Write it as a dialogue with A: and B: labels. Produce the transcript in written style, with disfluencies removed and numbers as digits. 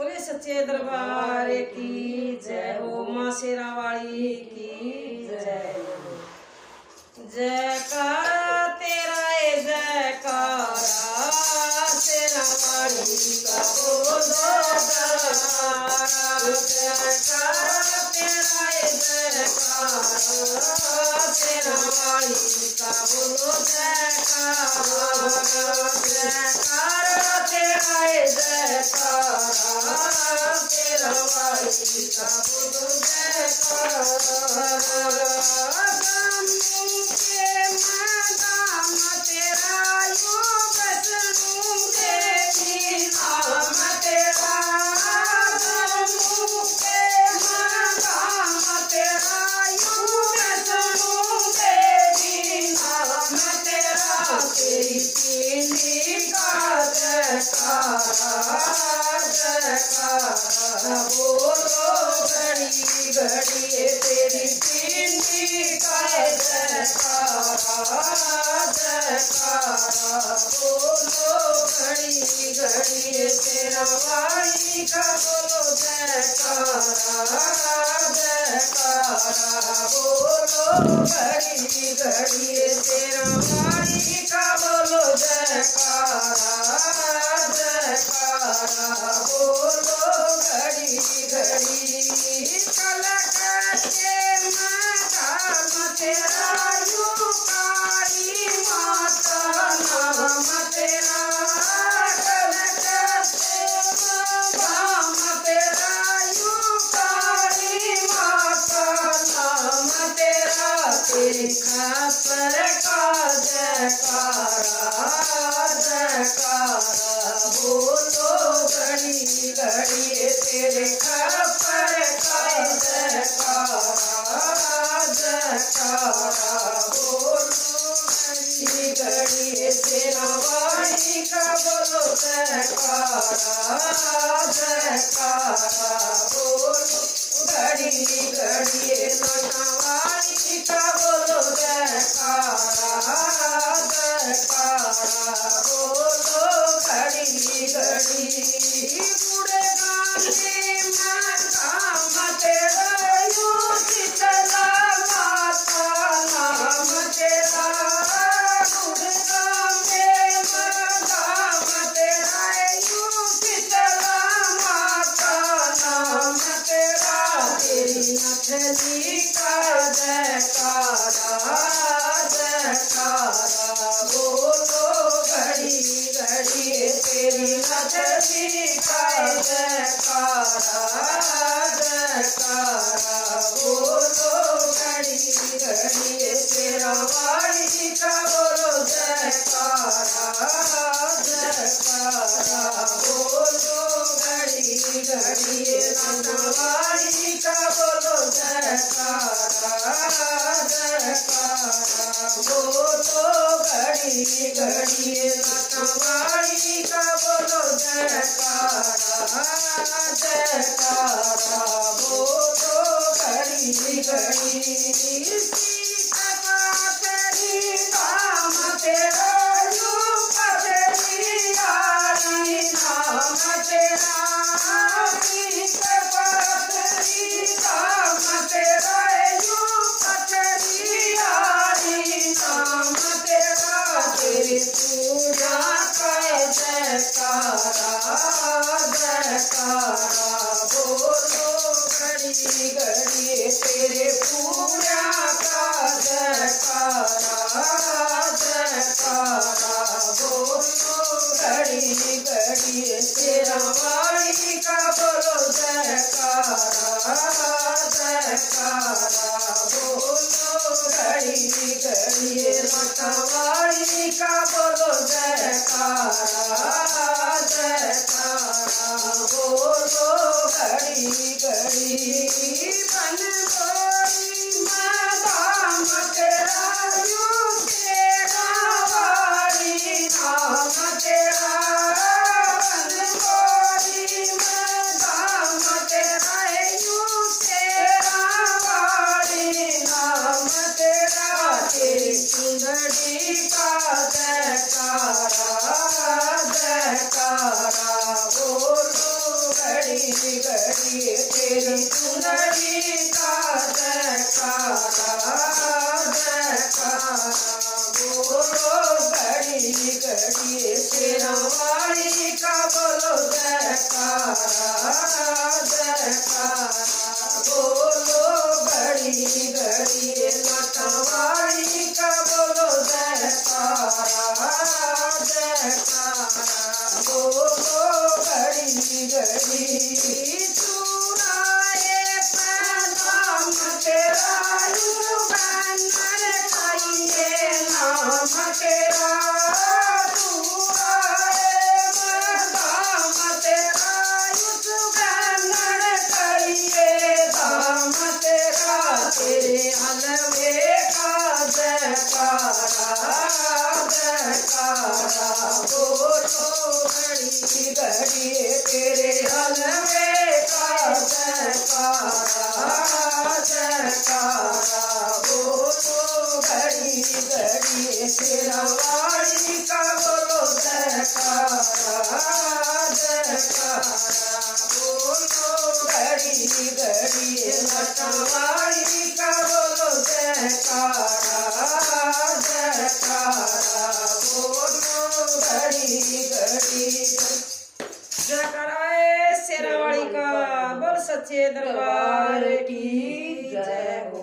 A: बोले सच्चे दरबार की जय हो, माँ शेरा वाली की जय। जयकारा तेरा है जयकारा, शेरा वाली का बोलो जयकारा। जयकारा तेरा है जयकारा, शेरा वाली का बोलो जयकारा। जयकारा तेरा है जयकारा, शेरा वाली का बोलो जयकारा। घड़ी तेरी पिंडी का जयकारा, जयकारा बोलो घड़ी घड़ी तेरा वाणी का बोलो जयकारा, जयकारा बोलो घड़ी घड़ी तेरा वाणी का बोलो जयकारा, जयकारा बोलो घड़ी घड़ी। खापर का जयकारा, जयकारा बोलो घड़ी घड़ी तेरे खापर का जयकारा, जयकारा बोलो घड़ी घड़ी तेरा वाणी का बोलो जयकारा, जयकारा बोलो घड़ी घड़ी नटवाणी का बोलो जयकारा, जयकारा बोलो घड़ी घड़ी। बूढ़े गाने में काम तेरा यूं शीतला माता नाम तेरा, बूढ़े गाने में काम तेरा यूं शीतला माता नाम तेरा। तेरी नथनी का जयकारा, जयकारा बोलो घड़ी घड़ी तेरी नथनी का जयकारा, जयकारा बोलो घड़ी घड़ी तेरा वाणी का बोलो जयकारा, जयकारा बोलो घड़ी घड़ी नटवाणी का बोलो जयकारा, जयकारा बोलो घड़ी घड़ी नटवाणी का बोलो जयकारा, जयकारा बोलो घड़ी घड़ी। तेरी नाम तेरा यूं तेरी यारी नाम तेरा, तेरी नाम तेरा यूं तेरी यारी नाम तेरा। तेरी पूजा का जयकारा, जयकारा बोलो घड़ी घड़ी तेरे पूजा का जयकारा, जयकारा बोलो घड़ी घड़ी तेरा वाणी का बोलो जयकारा, जयकारा बोलो घड़ी घड़ी नटवाणी का बोलो जयकारा, जयकारा बोलो घड़ी घड़ी। बन गोरी मैदान तेरा यूं तेरा वाणी नाम तेरा, बन गोरी घड़ी घड़ी तेरी चुनरी का जयकारा जयकारा बोलो घड़ी घड़ी शेरवाली का बोलो जयकारा जयकारा बोलो घड़ी घड़ी लटवाली का बोलो जयकारा जयकारा बोलो घड़ी घड़ी चुराए पैगाम तेरा युगंधर कहिए नाम तेरा चुराए पैगाम तेरा युगंधर कहिए दाम तेरा तेरे हलवे का जयकारा जयकारा बोलो घड़ी घड़ी तेरे हलवे का जयकारा जयकारा बोलो घड़ी घड़ी शेरवाली का बोलो जयकारा जयकारा बोलो घड़ी घड़ी लटवाली का बोलो जयकारा जयकारा बोलो घड़ी घड़ी जयकारा शेरवाली का बोल सच्चे दरबार की जय हो।